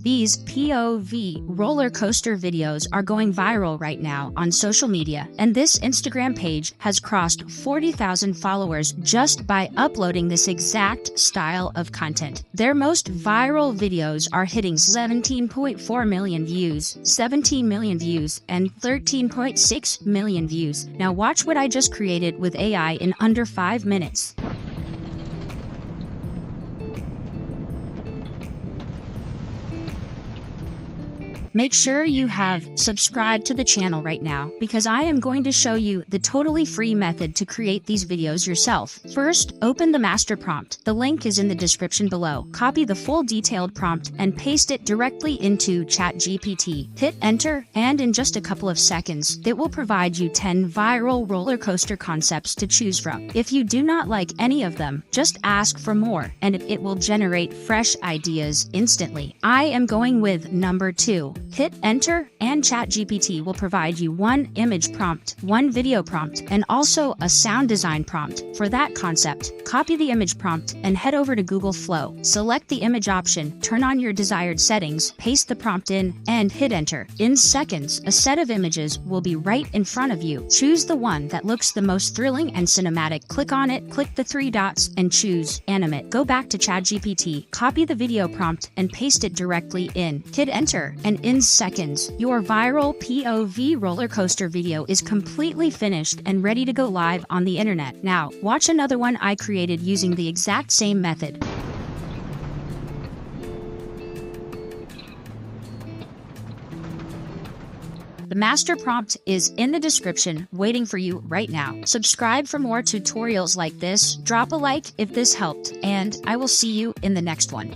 These POV roller coaster videos are going viral right now on social media, and this Instagram page has crossed 40,000 followers just by uploading this exact style of content. Their most viral videos are hitting 17.4 million views, 17 million views, and 13.6 million views. Now watch what I just created with AI in under 5 minutes. Make sure you have subscribed to the channel right now, because I am going to show you the totally free method to create these videos yourself. First, open the master prompt. The link is in the description below. Copy the full detailed prompt and paste it directly into ChatGPT. Hit enter, and in just a couple of seconds, it will provide you 10 viral roller coaster concepts to choose from. If you do not like any of them, just ask for more, and it will generate fresh ideas instantly. I am going with number 2. Hit enter, and ChatGPT will provide you one image prompt, one video prompt, and also a sound design prompt for that concept. Copy the image prompt and head over to Google Flow. Select the image option, turn on your desired settings, paste the prompt in, and hit enter. In seconds, a set of images will be right in front of you. Choose the one that looks the most thrilling and cinematic. Click on it, click the 3 dots, and choose Animate. Go back to ChatGPT, copy the video prompt, and paste it directly in. Hit enter, and in seconds, your viral POV roller coaster video is completely finished and ready to go live on the internet. Now, watch another one I created using the exact same method. The master prompt is in the description, waiting for you right now. Subscribe for more tutorials like this, drop a like if this helped, and I will see you in the next one.